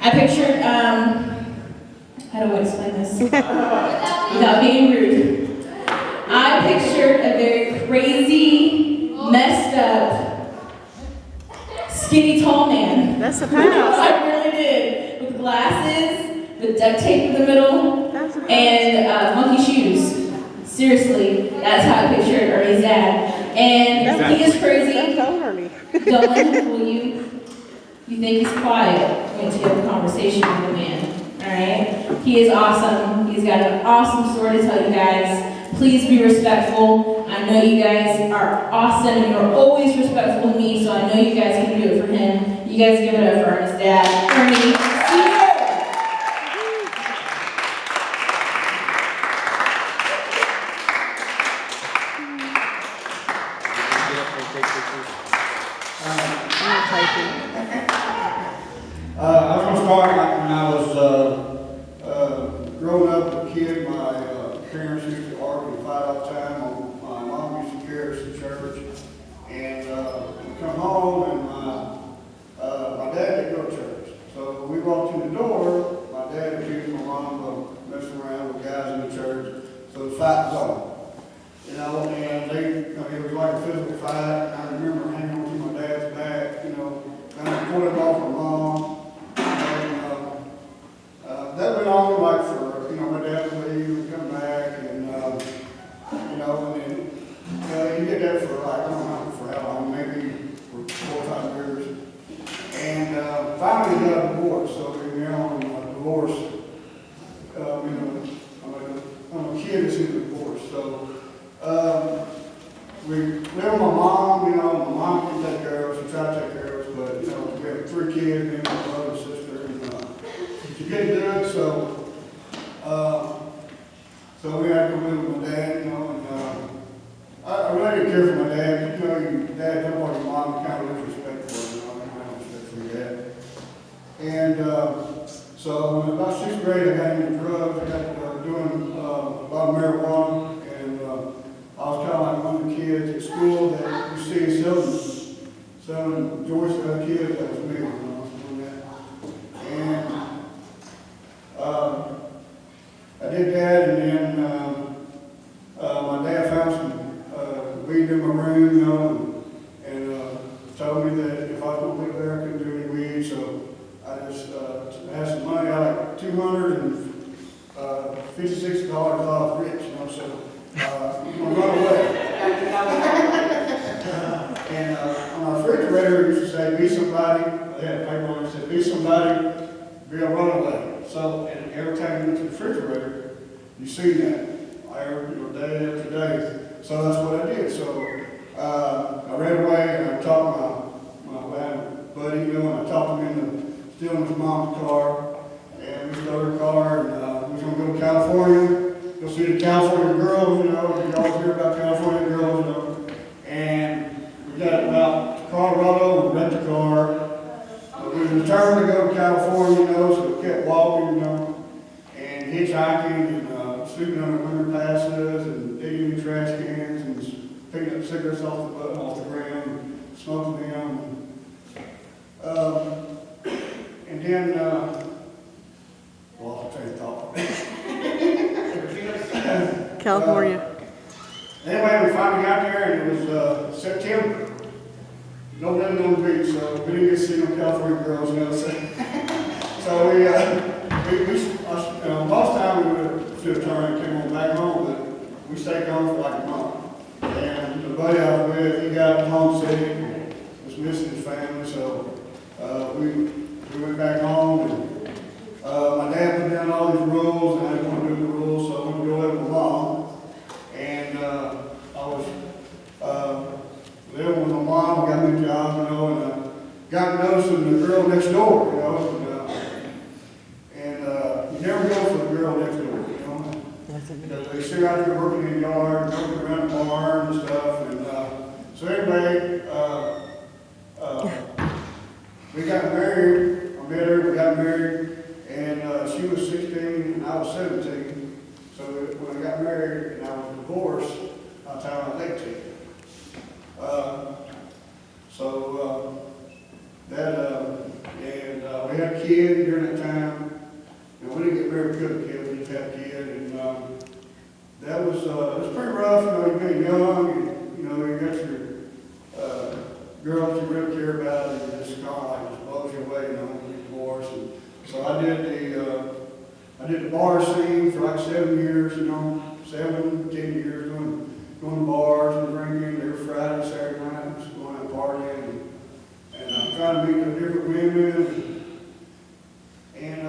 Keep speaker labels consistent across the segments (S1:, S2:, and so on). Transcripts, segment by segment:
S1: I pictured, how do I explain this without being rude? I pictured a very crazy, messed up, skinny, tall man.
S2: That's a pass.
S1: I really did. With glasses, with duct tape in the middle, and monkey shoes. Seriously, that's how I pictured Ernie's dad. And he is crazy.
S2: Don't Ernie.
S1: Dylan, will you think he's quiet? Wait till you have a conversation with the man. Alright? He is awesome. He's got an awesome story to tell you guys. Please be respectful. I know you guys are awesome and you're always respectful to me, so I know you guys can do it for him. You guys give it up for Ernie's dad. Ernie, see you.
S3: I was going to start like when I was growing up as a kid. My parents used to argue and fight all the time. My mom used to carry us to church. And we come home and my dad didn't go to church. So we walked in the door. My dad accused my mom of messing around with guys in the church. So the fight was on. You know, and it was like a physical fight. I remember hanging on to my dad's back, you know, kind of pulling off my mom. That went on like for, you know, my dad would leave and come back and, you know, and then he did that for like, I don't know for how long, maybe for 4 or 5 years. And finally he got a divorce, so we're now on a divorce, you know, I'm a kid that's in a divorce, so we live with my mom, you know, my mom can take care of us, she tried to take care of us, but, you know, we have 3 kids, me and my brother and sister, and she couldn't do it, so we had to live with my dad, you know, and I really didn't care for my dad. You know, your dad don't want your mom, you kind of lose respect for her, you know, I have respect for your dad. And so in about 6th grade, I got into drugs, I got doing a lot of marijuana, and I was kind of like one of the kids at school that you see selling joints to other kids. That was me when I was doing that. And I did that, and then my dad found some weed in my room, you know, and told me that if I was going to live there, I couldn't do any weed. So I just had some money. I had like $256 I was rich, you know, so I'm going to run away. And on our refrigerator, it used to say, be somebody. They had a paper on it that said, be somebody, be a runaway. So, and every time you look at the refrigerator, you see that day after day. So that's what I did. So I ran away and I talked my buddy, you know, and I talked him into stealing his mom's car. And we stole her car, and we was going to go to California, go see the California girls, you know. You always hear about California girls, you know. And we got out to Colorado and rent the car. We were determined to go to California, you know, so we kept walking, you know, and hitchhiking and sleeping under winter passes and digging in trash cans and picking up cigarettes off the ground and smoking them. And then, lost my train of thought.
S2: California.
S3: Anyway, we finally got there, and it was September. No living on the beach, so we didn't get to see no California girls, you know. So most time we should have turned and came on back home, but we stayed gone for like a month. And the buddy I was with, he got homesick, was missing his family, so we went back home. And my dad put down all these rules, and I didn't want to do the rules, so I went to go live with my mom. And I was living with my mom, got me a job, you know, and got noticing the girl next door, you know. And you never go for the girl next door, you know. Because they sit out there working in the yard, working around the barn and stuff. And so anyway, we got married. I met her, we got married, and she was 16 and I was 17. So when I got married and I was divorced, by the time I was 18. And we had a kid during that had a kid, and that was, it was pretty rough, you know, you're being young, and, you know, you got your girls you really care about, and it just kind of like just blows you away, you know, when you divorce. And so I did the bar scene for like 7 years, you know, 7, 10 years, going to bars and drinking every Friday, Saturday night, just going out partying, and trying to meet different women. And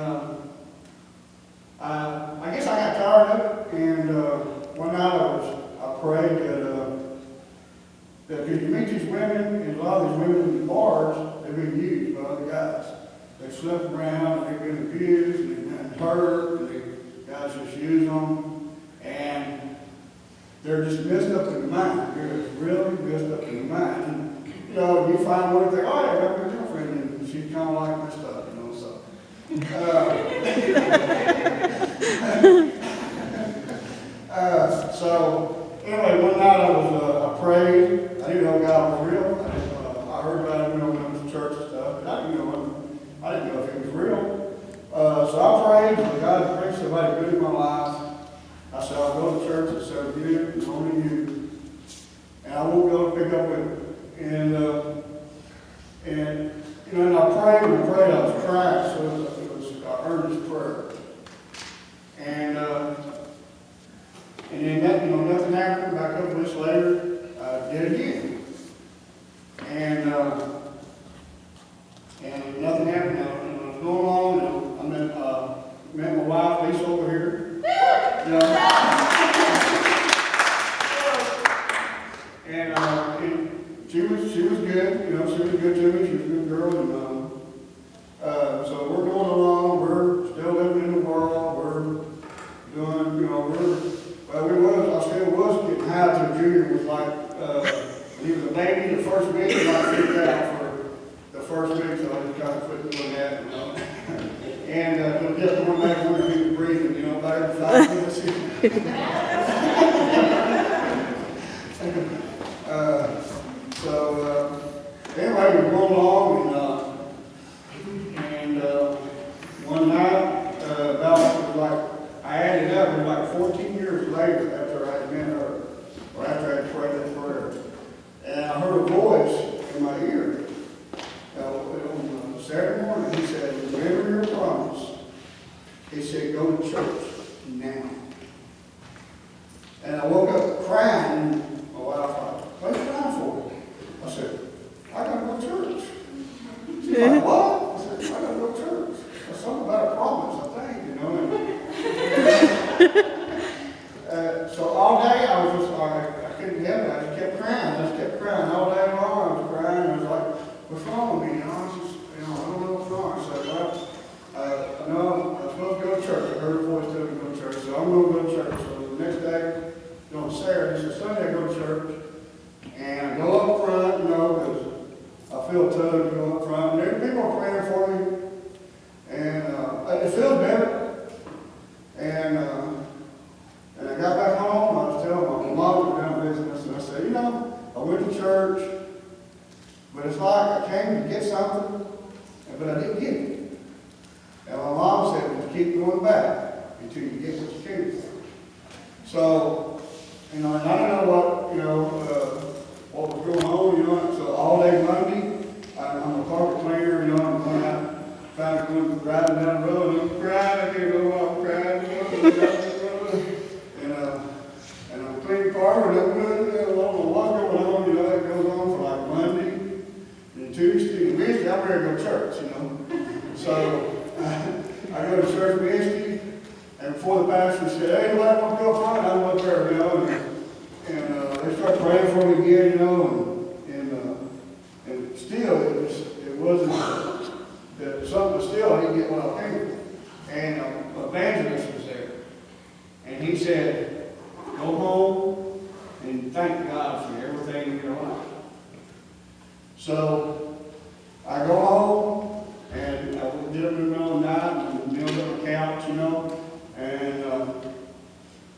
S3: I guess I got tired of it, and one night I prayed that because you meet these women, and a lot of these women in the bars, they've been used by other guys. They've slept around, they've been abused, and they've been hurt, and the guys just use them, and they're just messed up in the mind. They're just really messed up in the mind. And, you know, you find one and think, oh, yeah, I got my girlfriend, and she's kind of like messed up, you know, so. So anyway, one night I prayed. I didn't know God was real. I heard about him, you know, when I was in church and stuff, but I didn't know if he was real. So I prayed, God, bring somebody good in my life. I said, I'll go to church and serve you, and only you. And I won't go to pick up with him. And you know, and I prayed, I was crying, so it was earnest prayer. And then that, you know, nothing happened. About a couple weeks later, I did it again. And nothing happened. I was going along, and I met my wife, Lisa, over here. You know. And she was good, you know, she was good to me, she was a good girl, and so we're going along, we're still living in the world, we're doing, you know, I still was getting high to Junior was like, he was a baby, the first week, and I freaked out for the first week, so I just kind of quit doing that, you know. And just going back when he was breathing, you know, about every 5 minutes. Anyway, we go along, and one night, I added up, it was like 14 years later after I had met her, or after I had prayed that prayer, and I heard a voice in my ear. On Saturday morning, he said, remember your promise. He said, go to church now. And I woke up crying, and my wife thought, what are you crying for? I said, I got to go to church. She's like, what? I said, I got to go to church. There's something about a promise, I think, you know. So all day I was just like, I couldn't help it. I just kept crying. All day long I was crying. I was like, what's wrong with me? You know, I don't know what's wrong. I said, well, I know I'm supposed to go to church. I heard a voice telling me to go to church, so I'm going to go to church. So the next day, on Saturday, so Sunday I go to church, and I go up front, you know, because I feel a tug to go up front. And there people are praying for me, and it feels better. And I got back home, I was telling my mom was down business, and I said, you know, I went to church, but it's like I came to get something, but I didn't get it. And my mom said, well, keep going back until you get what you came for. So, you know, and I don't know what was going on, you know. So all day Monday, I'm a carpet cleaner, you know, I'm going out, trying to go driving down the road, and I'm crying, I can't go, I'm crying, you know, and I'm cleaning carpet, and I don't know what's going on, you know, it goes on for like Monday, and Tuesday, and Wednesday, I'm ready to go to church, you know. So, I go to church Wednesday, and before the pastor said, hey, anybody want to go front? I went there, you know, and they start praying for me again, you know, and still it wasn't that something. Still, I didn't get what I came for. And evangelist was there, and he said, go home and thank God for everything in your life. So I go home, and I did it in the middle of the night, and kneel on the couch, you know. And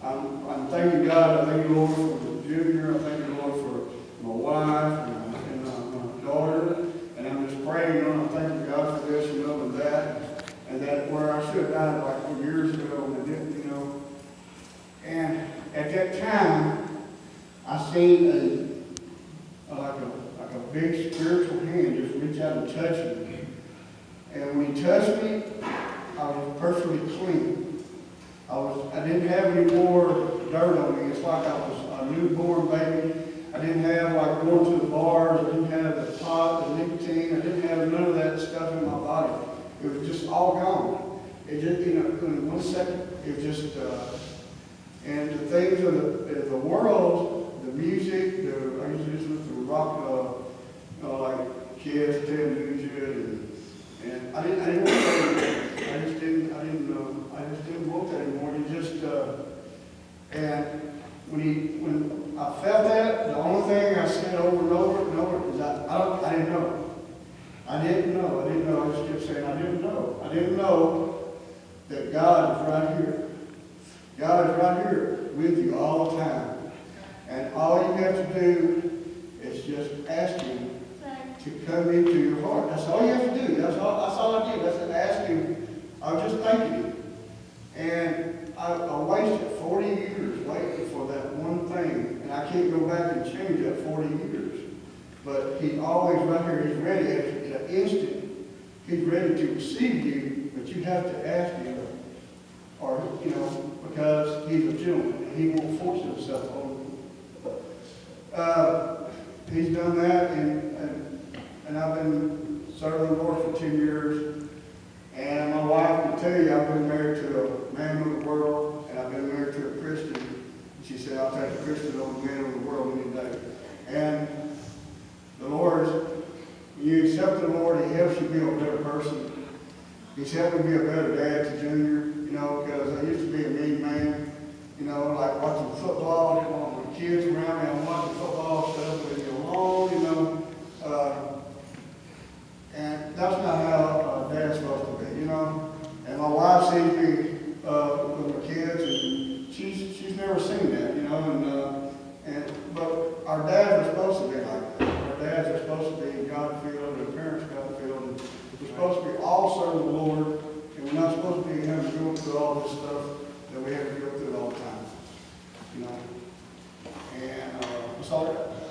S3: I'm thanking God. I thank the Lord for Junior. I thank the Lord for my wife and my daughter. And I'm just praying, you know, I'm thanking God for this, you know, and that where I should have died like 4 years ago, and I didn't, you know. that time, I seen like a big spiritual hand just reach out and touch me. And when he touched me, I was perfectly clean. I didn't have any more dirt on me. It's like I was a newborn baby. I didn't have like going to the bars. I didn't have the pot, the nicotine. I didn't have none of that stuff in my body. It was just all gone. It just, in 1 second, it just, and the things of the world, the music, I used to listen to rock, like Kids, Ted Nugent, and I didn't want that anymore. I just didn't want that anymore. And when I felt that, the only thing I said over and over is I didn't know. I didn't know. I just kept saying I didn't know. I didn't know that God is right here. God is right here with you all the time. And all you have to do is just ask Him to come into your heart. That's all you have to do. That's all I did. That's ask Him. I was just thanking Him. And I wasted 40 years waiting for that one thing. And I can't go back and change that 40 years. But He's always right here. He's ready at an instant. He's ready to receive you, but you have to ask Him. Or, because He's a gentleman and He won't force Himself on you. He's done that, and I've been serving the Lord for 10 years. And my wife will tell you, I've been married to a man of the world, and I've been married to a Christian. She said, I'll take a Christian over the man of the world any day. And the Lord, when you accept the Lord, He helps you be a better person. He's helped me be a better dad to Junior, because I used to be a mean man, like watching football. I didn't want my kids around me. I'm watching football stuff with me alone, and that's not how dad's supposed to be, And my wife sees me with my kids, and she's never seen that, but our dads are supposed to be like that. Our dads are supposed to be God-filled, and parents God-filled, and we're supposed to be all serving the Lord, and we're not supposed to be having to go through all this stuff that we have to go through all the time, And that's all I got.